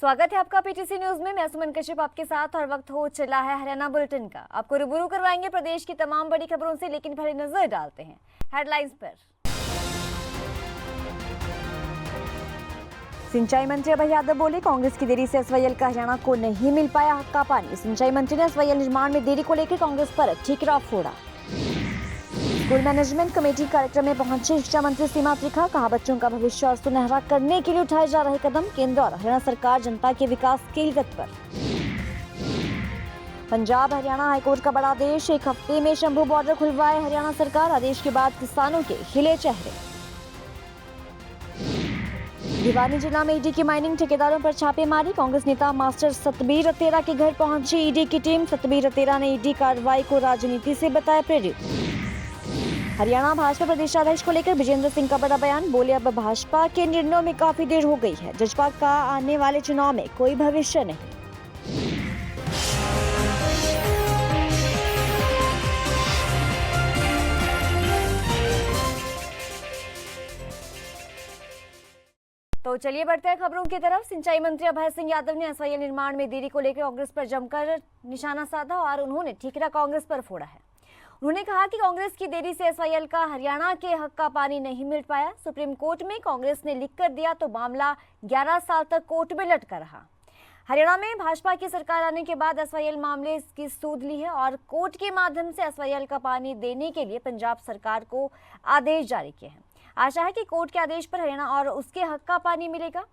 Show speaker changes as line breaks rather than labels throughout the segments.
स्वागत है आपका पीटीसी न्यूज में। मैं सुमन कश्यप आपके साथ और वक्त हो चला है हरियाणा बुलेटिन का। आपको रूबरू करवाएंगे प्रदेश की तमाम बड़ी खबरों से, लेकिन पहले नजर डालते हैं हेडलाइंस पर। सिंचाई मंत्री अभय यादव बोले, कांग्रेस की देरी से एसवाईएल का हरियाणा को नहीं मिल पाया हक का पानी। सिंचाई मंत्री ने एसवाईएल निर्माण में देरी को लेकर कांग्रेस पर ठीकरा फोड़ा। स्कूल मैनेजमेंट कमेटी कार्यक्रम में पहुंचे शिक्षा मंत्री सीमा त्रिखा, कहा बच्चों का भविष्य और सुनहरा करने के लिए उठाए जा रहे कदम केंद्र और हरियाणा सरकार जनता के विकास के लिए तत्पर। पंजाब हरियाणा हाईकोर्ट का बड़ा आदेश, एक हफ्ते में शंभू बॉर्डर खुलवाए हरियाणा सरकार। आदेश के बाद किसानों के खिले चेहरे। भिवानी जिला में ईडी की माइनिंग ठेकेदारों पर छापेमारी, कांग्रेस नेता मास्टर सतबीर अतेरा के घर पहुंची ईडी की टीम। सतबीर अतेरा ने ईडी कार्रवाई को राजनीति से बताया प्रेरित। हरियाणा भाजपा प्रदेशाध्यक्ष को लेकर विजेंद्र सिंह का बड़ा बयान, बोले अब भाजपा के निर्णयों में काफी देर हो गई है। जजपा का आने वाले चुनाव में कोई भविष्य नहीं। तो चलिए बढ़ते हैं खबरों की तरफ। सिंचाई मंत्री अभय सिंह यादव ने एसवाईएल निर्माण में देरी को लेकर कांग्रेस पर जमकर निशाना साधा और उन्होंने ठीकरा कांग्रेस पर फोड़ा है। उन्होंने कहा कि कांग्रेस की देरी से एसवाईएल का हरियाणा के हक का पानी नहीं मिल पाया। सुप्रीम कोर्ट में कांग्रेस ने लिख कर दिया तो मामला 11 साल तक कोर्ट में लटका रहा। हरियाणा में भाजपा की सरकार आने के बाद एसवाईएल मामले की सूद ली है और कोर्ट के माध्यम से एसवाईएल का पानी देने के लिए पंजाब सरकार को आदेश जारी किए हैं। आशा है कि कोर्ट के आदेश पर हरियाणा और उसके हक का पानी मिलेगा,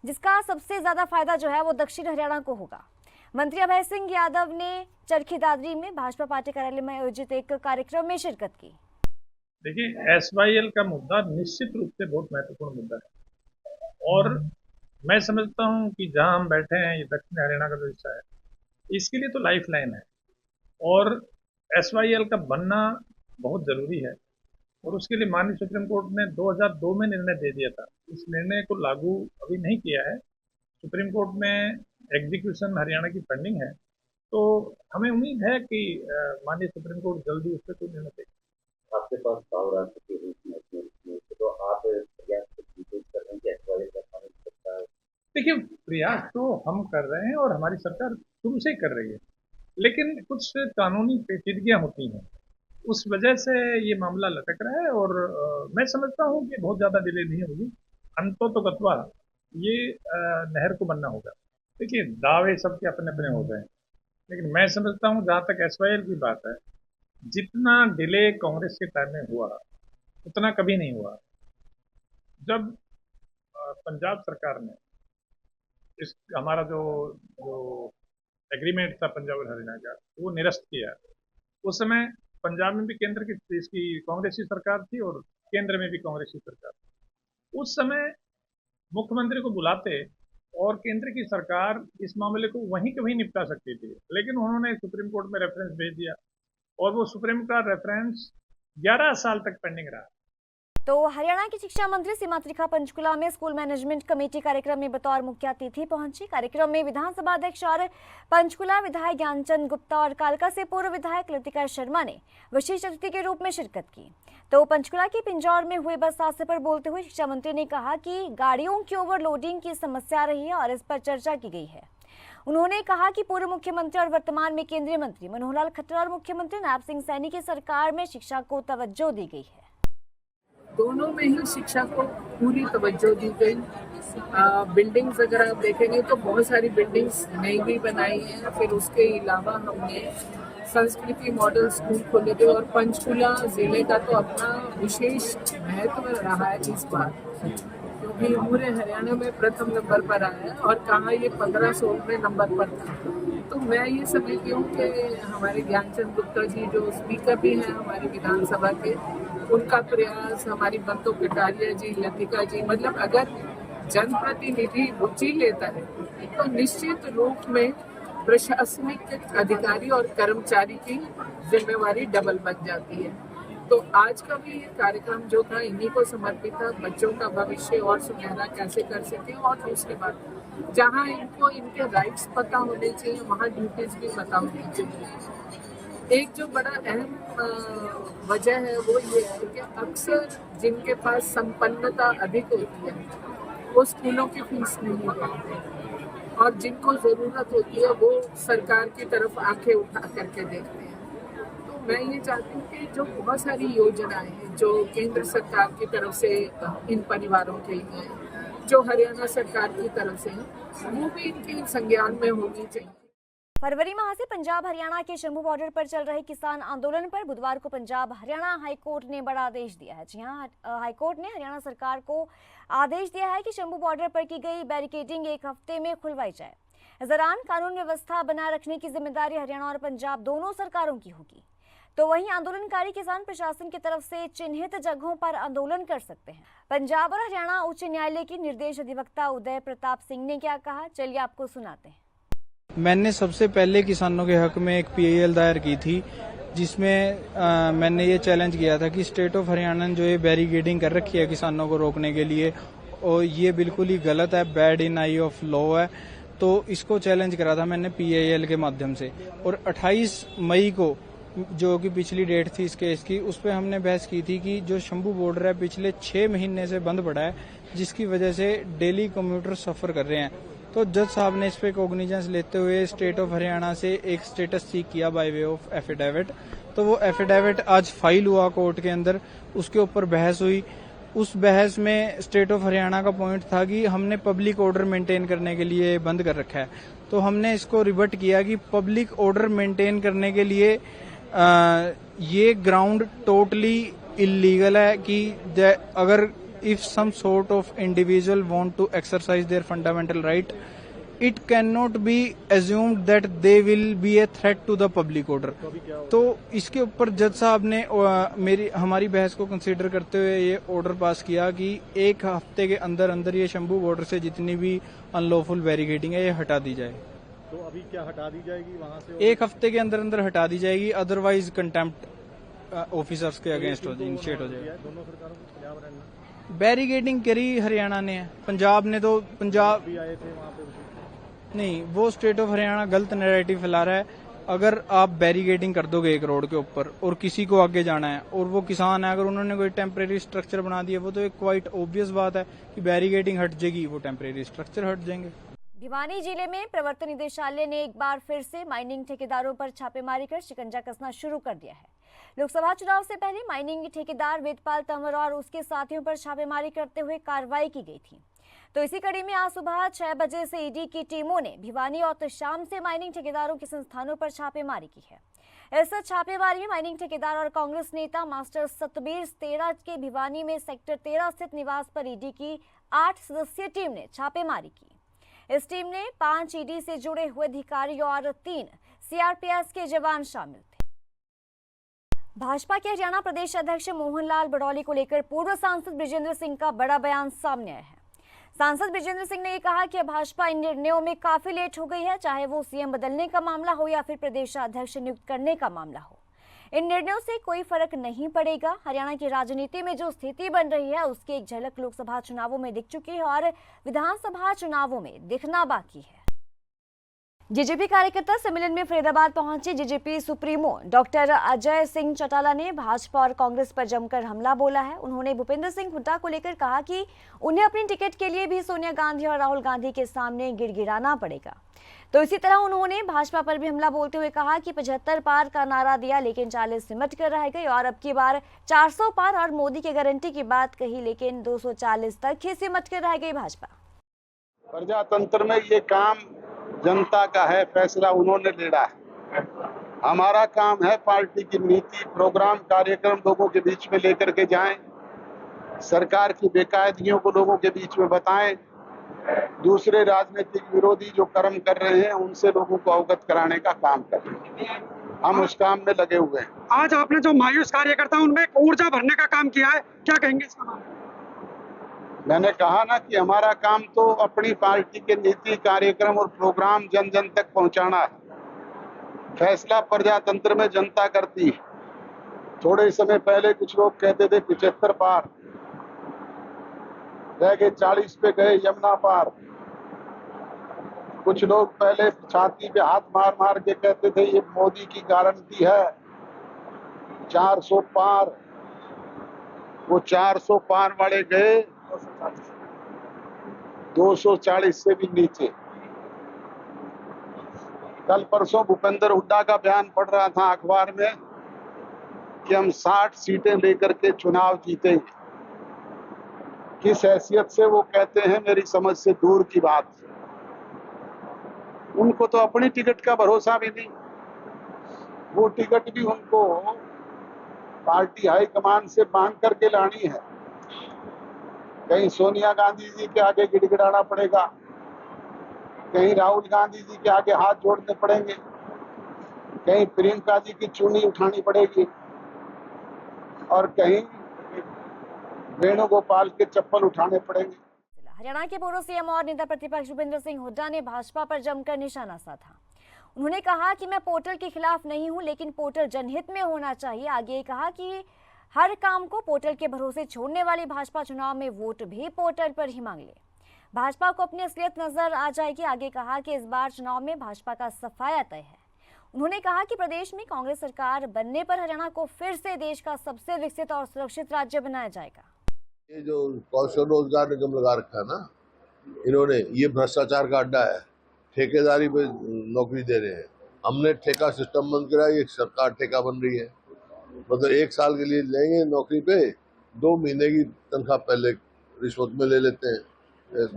जिसका सबसे ज्यादा फायदा जो है वो दक्षिण हरियाणा को होगा। मंत्री अभय सिंह यादव ने चरखी दादरी में भाजपा पार्टी कार्यालय में आयोजित एक कार्यक्रम में शिरकत की।
देखिए, एसवाईएल का मुद्दा निश्चित रूप से बहुत महत्वपूर्ण मुद्दा है और मैं समझता हूं कि जहां हम बैठे हैं ये दक्षिण हरियाणा का जो हिस्सा है, इसके लिए तो लाइफ लाइन है और एसवाईएल का बनना बहुत जरूरी है और उसके लिए माननीय सुप्रीम कोर्ट ने 2002 में निर्णय दे दिया था। इस निर्णय को लागू अभी नहीं किया है। सुप्रीम कोर्ट में एग्जीक्यूशन हरियाणा की पेंडिंग है, तो हमें उम्मीद है कि माननीय सुप्रीम कोर्ट जल्दी उस पर कोई निर्णय देगा।
आपके पास पावर राष्ट्र के रूप में तो आप प्रयास कर रहे हैं कि एसवाईएल का पानी सकता है।
देखिए, प्रयास तो हम कर रहे हैं और हमारी सरकार शुरू से कर रही है, लेकिन कुछ कानूनी पेचीदगियां होती हैं, उस वजह से ये मामला लटक रहा है और मैं समझता हूँ कि बहुत ज़्यादा डिले नहीं होगी। अंततोगत्वा ये नहर को बनना होगा। देखिए, दावे सबके अपने अपने हो गए हैं, लेकिन मैं समझता हूँ जहाँ तक एसवाईएल की बात है, जितना डिले कांग्रेस के टाइम में हुआ उतना कभी नहीं हुआ। जब पंजाब सरकार ने इस हमारा जो जो एग्रीमेंट था पंजाब और हरियाणा का, वो निरस्त किया, उस समय पंजाब में भी केंद्र की इसकी कांग्रेस की सरकार थी और केंद्र में भी कांग्रेस की सरकार थी। उस समय मुख्यमंत्री को बुलाते और केंद्र की सरकार इस मामले को वहीं के वहीं निपटा सकती थी, लेकिन उन्होंने सुप्रीम कोर्ट में रेफरेंस भेज दिया और वो सुप्रीम का रेफरेंस 11 साल तक पेंडिंग रहा।
तो हरियाणा की शिक्षा मंत्री सीमा त्रिखा पंचकुला में स्कूल मैनेजमेंट कमेटी कार्यक्रम में बतौर मुख्य अतिथि पहुंची। कार्यक्रम में विधानसभा अध्यक्ष और पंचकुला विधायक ज्ञानचंद गुप्ता और कालका से पूर्व विधायक लतिका शर्मा ने विशेष अतिथि के रूप में शिरकत की। तो पंचकुला के पिंजौर में हुए बस हादसे पर बोलते हुए शिक्षा मंत्री ने कहा कि गाड़ियों की ओवरलोडिंग की समस्या रही है और इस पर चर्चा की गई है। उन्होंने कहा कि पूर्व मुख्यमंत्री और वर्तमान में केंद्रीय मंत्री मनोहर लाल खट्टर और मुख्यमंत्री नायब सिंह सैनी की सरकार में शिक्षा को तवज्जो दी गई है।
दोनों में ही शिक्षा को पूरी तवज्जो दी गई। बिल्डिंग्स अगर आप देखेंगे तो बहुत सारी बिल्डिंग्स नई भी बनाई हैं। फिर उसके अलावा हमने संस्कृति मॉडल स्कूल खोले थे और पंचकुला जिले का तो अपना विशेष महत्व रहा है इस बार, क्योंकि पूरे हरियाणा में प्रथम नंबर पर आया है और कहाँ ये 1516वें नंबर पर था। तो मैं ये समझती हूँ कि हमारे ज्ञानचंद गुप्ता जी जो स्पीकर भी हैं हमारी विधानसभा के, उनका प्रयास, हमारी बंतो कटारिया जी, लतिका जी, मतलब अगर जनप्रतिनिधि रुचि लेता है तो निश्चित रूप में प्रशासनिक अधिकारी और कर्मचारी की जिम्मेवारी डबल बन जाती है। तो आज का भी ये कार्यक्रम जो था इन्हीं को समर्पित था, बच्चों का भविष्य और सुनहरा कैसे कर सके। और उसके बाद जहाँ इनको इनके राइट्स पता होने चाहिए वहाँ ड्यूटीज भी पता होनी चाहिए। एक जो बड़ा अहम वजह है वो ये है कि अक्सर जिनके पास संपन्नता अधिक होती है वो स्कूलों की फीस नहीं देते और जिनको ज़रूरत होती है वो सरकार की तरफ आंखें उठा करके देखते हैं। तो मैं ये चाहती हूँ कि जो बहुत सारी योजनाएं हैं जो केंद्र सरकार की तरफ से इन परिवारों के लिए हैं, जो हरियाणा सरकार की तरफ से हैं, वो भी इनके संज्ञान में होनी चाहिए।
फरवरी माह से पंजाब हरियाणा के शंभू बॉर्डर पर चल रहे किसान आंदोलन पर बुधवार को पंजाब हरियाणा हाईकोर्ट ने बड़ा आदेश दिया है। जी हां, हाईकोर्ट ने हरियाणा सरकार को आदेश दिया है कि शंभू बॉर्डर पर की गई बैरिकेडिंग 1 हफ्ते में खुलवाई जाए। इस दौरान कानून व्यवस्था बनाए रखने की जिम्मेदारी हरियाणा और पंजाब दोनों सरकारों की होगी। तो वहीं आंदोलनकारी किसान प्रशासन की तरफ से चिन्हित जगहों पर आंदोलन कर सकते हैं। पंजाब और हरियाणा उच्च न्यायालय के निर्देश अधिवक्ता उदय प्रताप सिंह ने क्या कहा, चलिए आपको सुनाते हैं।
मैंने सबसे पहले किसानों के हक में एक पीआईएल दायर की थी, जिसमें मैंने ये चैलेंज किया था कि स्टेट ऑफ हरियाणा ने जो ये बैरिकेडिंग कर रखी है किसानों को रोकने के लिए, और ये बिल्कुल ही गलत है, bad in I of law है। तो इसको चैलेंज करा था मैंने पीआईएल के माध्यम से, और 28 मई को जो कि पिछली डेट थी इस केस की, उस पर हमने बहस की थी कि जो शंभू बॉर्डर है पिछले 6 महीने से बंद पड़ा है, जिसकी वजह से डेली कम्यूटर सफर कर रहे हैं। तो जज साहब ने इस पे कॉग्निजेंस लेते हुए स्टेट ऑफ हरियाणा से एक स्टेटस सीक किया बाय वे ऑफ एफिडेविट। तो वो एफिडेविट आज फाइल हुआ कोर्ट के अंदर, उसके ऊपर बहस हुई। उस बहस में स्टेट ऑफ हरियाणा का पॉइंट था कि हमने पब्लिक ऑर्डर मेंटेन करने के लिए बंद कर रखा है। तो हमने इसको रिवर्ट किया कि पब्लिक ऑर्डर मेंटेन करने के लिए ये ग्राउंड टोटली इलीगल है कि अगर if some sort of individual want to exercise their fundamental right, it cannot be assumed that they will be a threat to the public order. तो इसके ऊपर जज साहब ने हमारी बहस को कंसीडर करते हुए ये ऑर्डर पास किया कि 1 हफ्ते के अंदर अंदर ये शंभू बॉर्डर से जितनी भी अनलॉफुल बैरिकेडिंग है ये हटा दी जाए।
तो अभी क्या हटा दी जाएगी वहां से?
1 हफ्ते के अंदर अंदर हटा दी जाएगी, अदरवाइज कंटेम्प्ट ऑफिसर्स के अगेंस्ट इनिशिएट हो जाएगा।
दोनों सरकारों को पंजाब हरियाणा
बैरिकेडिंग करी हरियाणा ने, पंजाब ने तो पंजाब
भी आए थे वहां पे।
नहीं, वो स्टेट ऑफ हरियाणा गलत नैरेटिव फैला रहा है। अगर आप बैरिकेडिंग कर दोगे एक रोड के ऊपर और किसी को आगे जाना है और वो किसान है, अगर उन्होंने कोई टेम्परेरी स्ट्रक्चर बना दिया, वो तो एक क्वाइट ऑब्वियस बात है कि बैरिकेडिंग हट जाएगी, वो टेम्परेरी स्ट्रक्चर हट जाएंगे।
भिवानी जिले में प्रवर्तन निदेशालय ने एक बार फिर से माइनिंग ठेकेदारों पर छापेमारी कर शिकंजा कसना शुरू कर दिया है। लोकसभा चुनाव से पहले माइनिंग ठेकेदार वेदपाल तंवर और उसके साथियों पर छापेमारी करते हुए कार्रवाई की गई थी। तो इसी कड़ी में आज सुबह 6 बजे से ईडी की टीमों ने भिवानी और शाम से माइनिंग ठेकेदारों के संस्थानों पर छापेमारी की है। इस छापेमारी में माइनिंग ठेकेदार और कांग्रेस नेता मास्टर सतबीर तेरा के भिवानी में सेक्टर 13 स्थित निवास पर ईडी की 8 सदस्यीय टीम ने छापेमारी की। इस टीम में 5 ईडी से जुड़े हुए अधिकारी और 3 सीआरपीएफ के जवान शामिल थे। भाजपा के हरियाणा प्रदेश अध्यक्ष मोहनलाल बड़ौली को लेकर पूर्व सांसद बृजेंद्र सिंह का बड़ा बयान सामने आया है। सांसद बृजेंद्र सिंह ने कहा कि भाजपा इन निर्णयों में काफी लेट हो गई है, चाहे वो सीएम बदलने का मामला हो या फिर प्रदेशाध्यक्ष नियुक्त करने का मामला हो। इन निर्णयों से कोई फर्क नहीं पड़ेगा। हरियाणा की राजनीति में जो स्थिति बन रही है उसकी एक झलक लोकसभा चुनावों में दिख चुकी है और विधानसभा चुनावों में दिखना बाकी है। जेजेपी कार्यकर्ता सम्मेलन में फरीदाबाद पहुंचे JJP supremo doctor Ajay Singh Chautala ने भाजपा और कांग्रेस पर जमकर हमला बोला है। उन्होंने भूपेंद्र सिंह हुड्डा को लेकर कहा कि उन्हें अपनी टिकट के लिए भी सोनिया गांधी और राहुल गांधी के सामने गिड़गिड़ाना पड़ेगा। तो इसी तरह उन्होंने भाजपा पर भी हमला बोलते हुए कहा कि 75 पार का नारा दिया लेकिन 40 सिमट कर रह गई और अब की बार 400 पार और मोदी की गारंटी की बात कही लेकिन 240 तक ही सिमट कर रह गई भाजपा।
प्रजातंत्र में ये काम जनता का है, फैसला उन्होंने लेना है। हमारा काम है पार्टी की नीति, प्रोग्राम, कार्यक्रम लोगों के बीच में लेकर के जाएं, सरकार की बेकायदगियों को लोगों के बीच में बताएं, दूसरे राजनीतिक विरोधी जो कर्म कर रहे हैं उनसे लोगों को अवगत कराने का काम कर रहे हैं। हम उस काम में लगे हुए हैं।
आज आपने जो मायूस कार्यकर्ता उनमें ऊर्जा भरने का काम किया है, क्या कहेंगे इसका बारे में?
मैंने कहा ना कि हमारा काम तो अपनी पार्टी के नीति, कार्यक्रम और प्रोग्राम जन जन तक पहुंचाना है। फैसला प्रजातंत्र में जनता करती है। थोड़े समय पहले कुछ लोग कहते थे 75 पार रह गए, 40 पे गए यमुना पार। कुछ लोग पहले छाती पे हाथ मार मार के कहते थे ये मोदी की गारंटी है 400 पार। वो 400 पार वाले गए 240 से भी नीचे। कल परसों भूपेंद्र हुड्डा का बयान पढ़ रहा था अखबार में कि हम 60 सीटें लेकर के चुनाव जीतेंगे। किस हैसियत से वो कहते हैं, मेरी समझ से दूर की बात। उनको तो अपनी टिकट का भरोसा भी नहीं। वो टिकट भी उनको पार्टी हाईकमान से मांग करके लानी है। कहीं सोनिया गांधी जी के आगे गिड़गिड़ाना पड़ेगा, कहीं राहुल गांधी जी के आगे हाथ जोड़ने पड़ेंगे, कहीं प्रियंका जी की चुन्नी उठानी पड़ेगी और कहीं वेणुगोपाल के चप्पल उठाने पड़ेंगे।
हरियाणा के पूर्व सीएम और नेता प्रतिपक्ष भूपेंद्र सिंह हुड्डा ने भाजपा पर जमकर निशाना साधा। उन्होंने कहा कि मैं पोर्टल के खिलाफ नहीं हूं, लेकिन पोर्टल जनहित में होना चाहिए। आगे कहा कि हर काम को पोर्टल के भरोसे छोड़ने वाली भाजपा चुनाव में वोट भी पोर्टल पर ही मांग ले। भाजपा को अपनी असलियत नजर आ जाएगी। आगे कहा कि इस बार चुनाव में भाजपा का सफाया तय है। उन्होंने कहा कि प्रदेश में कांग्रेस सरकार बनने पर हरियाणा को फिर से देश का सबसे विकसित और सुरक्षित राज्य बनाया जाएगा।
ये जो कौशल रोजगार निगम लगा रखा है ना इन्होंने, ये भ्रष्टाचार का अड्डा है। ठेकेदारी पे नौकरी दे रहे हैं। हमने ठेका सिस्टम बंद करा, ये सरकार ठेका बन रही है। मतलब 1 साल के लिए लेंगे नौकरी पे, 2 महीने की तनख्वाह पहले रिश्वत में ले लेते हैं।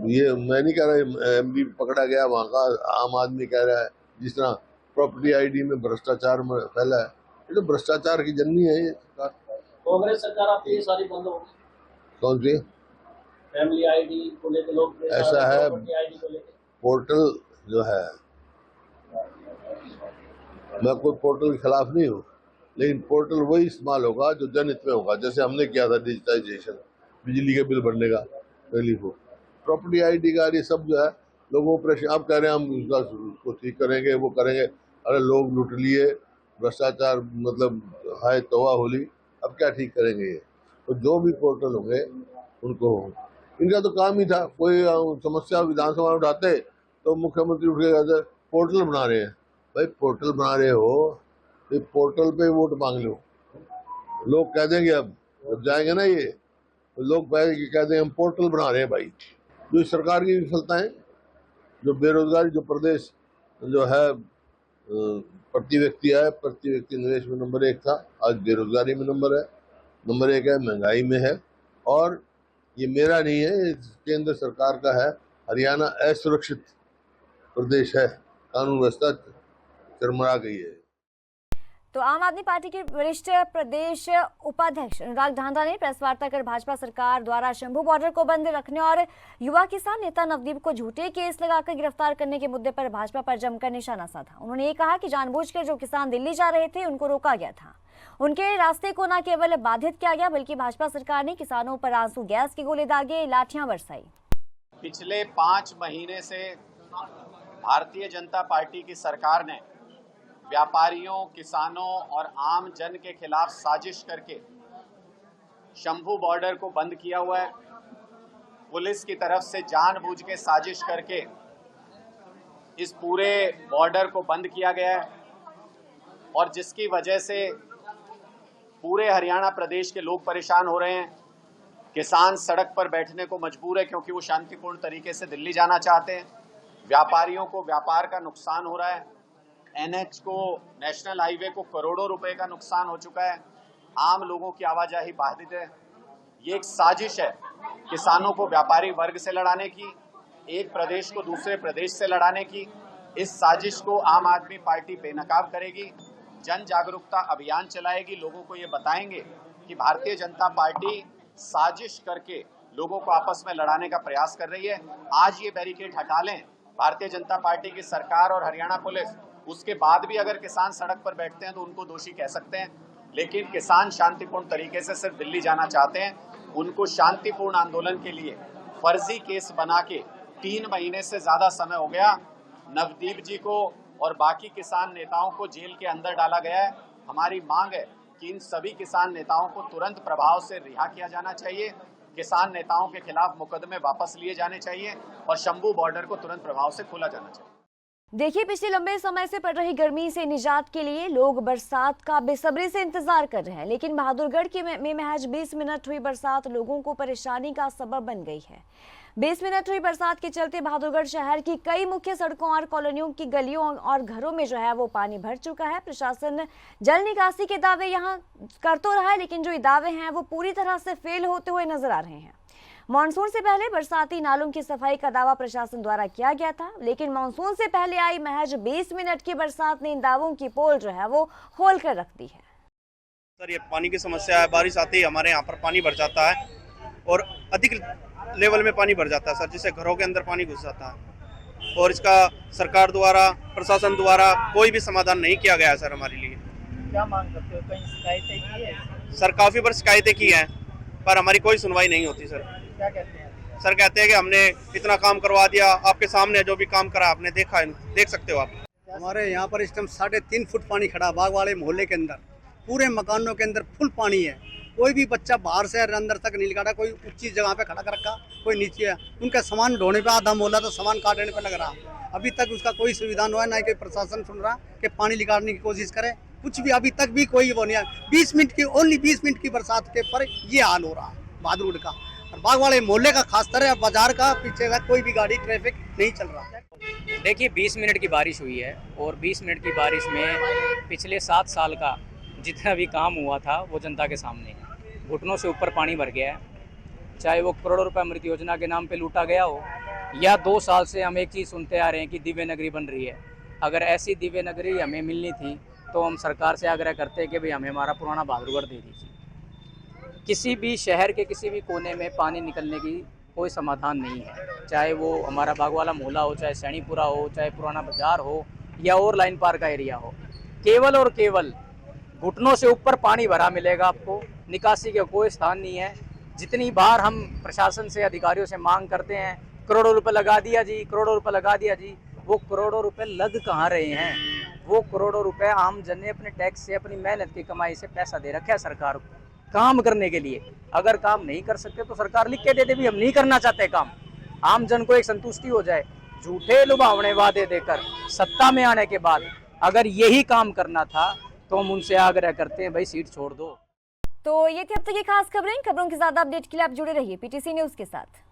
ये मैं नहीं कह रहा एमडी पकड़ा गया वहाँ का, आम आदमी कह रहा है। जिस तरह प्रॉपर्टी आईडी में भ्रष्टाचार में फैला है, ये तो भ्रष्टाचार की जननी है ये सरकार।
कांग्रेस सरकार आपकी ये सारी बंद होगी।
कौन सी
फैमिली आईडी को लेकर लोग
ऐसा है,
आईडी को लेकर
पोर्टल जो है, मैं कोई पोर्टल के खिलाफ नहीं हूँ, लेकिन पोर्टल वही इस्तेमाल होगा जो जनहित में होगा। जैसे हमने किया था डिजिटाइजेशन, बिजली के बिल भरने का रिलीफ हो, प्रॉपर्टी आईडी का, ये सब जो है लोगों प्रेशर। अब कह रहे हैं हम उसको ठीक करेंगे, वो करेंगे। अरे लोग लूट लिए, भ्रष्टाचार मतलब हाय तवा होली, अब क्या ठीक करेंगे ये? तो जो भी पोर्टल होंगे उनको, इनका तो काम ही था। कोई समस्या विधानसभा में उठाते तो मुख्यमंत्री उठ के कहते पोर्टल बना रहे हैं। भाई पोर्टल बना रहे हो तो पोर्टल पे वोट मांग लो। लोग कह देंगे अब जाएंगे ना ये, तो लोग कह देंगे हम पोर्टल बना रहे हैं। भाई जो सरकार की विफलताएं, जो बेरोजगारी, जो प्रदेश जो है प्रति व्यक्ति है, प्रति व्यक्ति निवेश में नंबर 1 था, आज बेरोजगारी में नंबर 1 है, महंगाई में है। और ये मेरा नहीं है, केंद्र सरकार का है। हरियाणा असुरक्षित प्रदेश है, कानून व्यवस्था चरमरा गई है।
तो आम आदमी पार्टी के वरिष्ठ प्रदेश उपाध्यक्ष अनुराग ढांडा ने प्रेस वार्ता कर भाजपा सरकार द्वारा शंभू बॉर्डर को बंद रखने और युवा किसान नेता नवदीप को झूठे केस लगाकर गिरफ्तार करने के मुद्दे पर भाजपा पर जमकर निशाना साधा। उन्होंने ये कहा कि जानबूझकर जो किसान दिल्ली जा रहे थे उनको रोका गया था। उनके रास्ते को न केवल बाधित किया गया, बल्कि भाजपा सरकार ने किसानों पर आंसू गैस के गोले दागे, लाठियां बरसाई।
पिछले 5 महीने से भारतीय जनता पार्टी की सरकार ने व्यापारियों, किसानों और आम जन के खिलाफ साजिश करके शंभू बॉर्डर को बंद किया हुआ है। पुलिस की तरफ से जानबूझ के साजिश करके इस पूरे बॉर्डर को बंद किया गया है और जिसकी वजह से पूरे हरियाणा प्रदेश के लोग परेशान हो रहे हैं। किसान सड़क पर बैठने को मजबूर है क्योंकि वो शांतिपूर्ण तरीके से दिल्ली जाना चाहते हैं। व्यापारियों को व्यापार का नुकसान हो रहा है। एनएच को, नेशनल हाईवे को करोड़ों रुपए का नुकसान हो चुका है। आम लोगों की आवाजाही बाधित है। ये एक साजिश है किसानों को व्यापारी वर्ग से लड़ाने की, एक प्रदेश को दूसरे प्रदेश से लड़ाने की। इस साजिश को आम आदमी पार्टी बेनकाब करेगी, जन जागरूकता अभियान चलाएगी, लोगों को ये बताएंगे कि भारतीय जनता पार्टी साजिश करके लोगों को आपस में लड़ाने का प्रयास कर रही है। आज ये बैरिकेड हटा लें भारतीय जनता पार्टी की सरकार और हरियाणा पुलिस, उसके बाद भी अगर किसान सड़क पर बैठते हैं तो उनको दोषी कह सकते हैं। लेकिन किसान शांतिपूर्ण तरीके से सिर्फ दिल्ली जाना चाहते हैं। उनको शांतिपूर्ण आंदोलन के लिए फर्जी केस बना के 3 महीने से ज्यादा समय हो गया। नवदीप जी को और बाकी किसान नेताओं को जेल के अंदर डाला गया है। हमारी मांग है कि इन सभी किसान नेताओं को तुरंत प्रभाव से रिहा किया जाना चाहिए। किसान नेताओं के खिलाफ मुकदमे वापस लिए जाने चाहिए और शंभू बॉर्डर को तुरंत प्रभाव से खोला जाना चाहिए।
देखिए, पिछले लंबे समय से पड़ रही गर्मी से निजात के लिए लोग बरसात का बेसब्री से इंतजार कर रहे हैं, लेकिन बहादुरगढ़ में महज 20 मिनट हुई बरसात लोगों को परेशानी का सबब बन गई है। 20 मिनट हुई बरसात के चलते बहादुरगढ़ शहर की कई मुख्य सड़कों और कॉलोनियों की गलियों और घरों में जो है वो पानी भर चुका है। प्रशासन जल निकासी के दावे यहां कर तो रहा है, लेकिन जो ये दावे हैं वो पूरी तरह से फेल होते हुए नजर आ रहे हैं। मानसून से पहले बरसाती नालों की सफाई का दावा प्रशासन द्वारा किया गया था, लेकिन मानसून से पहले आई महज 20 मिनट की बरसात ने इन दावों की पोल जो है वो खोल कर रख दी है।
सर, ये पानी की समस्या है। बारिश आते ही हमारे यहाँ पर पानी भर जाता है और अधिक लेवल में पानी भर जाता है सर, जिससे घरों के अंदर पानी घुस जाता है और इसका सरकार द्वारा, प्रशासन द्वारा कोई भी समाधान नहीं किया गया है सर हमारे लिए।
क्या मांग करते हो? कहीं शिकायतें की है?
सर, काफ़ी बार शिकायतें की हैं पर हमारी कोई सुनवाई नहीं होती सर।
क्या कहते हैं?
सर कहते हैं कि हमने इतना काम करवा दिया, आपके सामने जो भी काम करा आपने देखा है, देख सकते हो आप।
हमारे यहाँ पर इस टाइम 3.5 फुट पानी खड़ा, बाग वाले मोहल्ले के अंदर पूरे मकानों के अंदर फुल पानी है। कोई भी बच्चा बाहर से अंदर तक नहीं निकाला, कोई ऊंची जगह पे खड़ा कर रखा, कोई नीचे है। उनका सामान ढोने पे आधा मोहल्ला तो सामान काटने पे लग रहा। अभी तक उसका कोई सुविधा नहीं है, ना कि प्रशासन सुन रहा कि पानी निकालने की कोशिश करे, कुछ भी अभी तक भी कोई वो नहीं है। 20 मिनट की, ओनली 20 मिनट की बरसात के पर ये हाल हो रहा है बहादुरगढ़ का और बाग वाले मोहल्ले का, खासकर बाजार का, पीछे का कोई भी गाड़ी ट्रैफिक नहीं चल रहा।
देखिए, 20 मिनट की बारिश हुई है और 20 मिनट की बारिश में पिछले 7 साल का जितना भी काम हुआ था वो जनता के सामने है। घुटनों से ऊपर पानी भर गया है, चाहे वो करोड़ों रुपए अमृत योजना के नाम पे लूटा गया हो, या 2 साल से हम एक चीज़ सुनते आ रहे हैं कि दिव्य नगरी बन रही है। अगर ऐसी दिव्य नगरी हमें मिलनी थी तो हम सरकार से आग्रह करते हैं कि भाई हमें हमारा पुराना बहादुरगढ़ दे दीजिए। किसी भी शहर के किसी भी कोने में पानी निकलने की कोई समाधान नहीं है, चाहे वो हमारा बागवाला मोहल्ला हो, चाहे सैनीपुरा हो, चाहे पुराना बाजार हो या और लाइन पार का एरिया हो। केवल और केवल घुटनों से ऊपर पानी भरा मिलेगा आपको, निकासी का कोई स्थान नहीं है। जितनी बार हम प्रशासन से, अधिकारियों से मांग करते हैं, करोड़ों रुपए लगा दिया जी, करोड़ों रुपए लगा दिया जी, वो करोड़ों रुपए लग कहाँ रहे हैं? वो करोड़ों रुपए आम जन ने अपने टैक्स से, अपनी मेहनत की कमाई से पैसा दे रखा है सरकार को काम करने के लिए। अगर काम नहीं कर सकते तो सरकार लिख के दे दे भी हम नहीं करना चाहते काम, आम जन को एक संतुष्टि हो जाए। झूठे लुभावने वादे देकर सत्ता में आने के बाद अगर यही काम करना था तो हम उनसे आग्रह करते हैं भाई सीट छोड़ दो।
तो ये थी अब तक की खास खबरें। खबरों की ज्यादा अपडेट के लिए आप जुड़े रहिए पीटीसी न्यूज के साथ।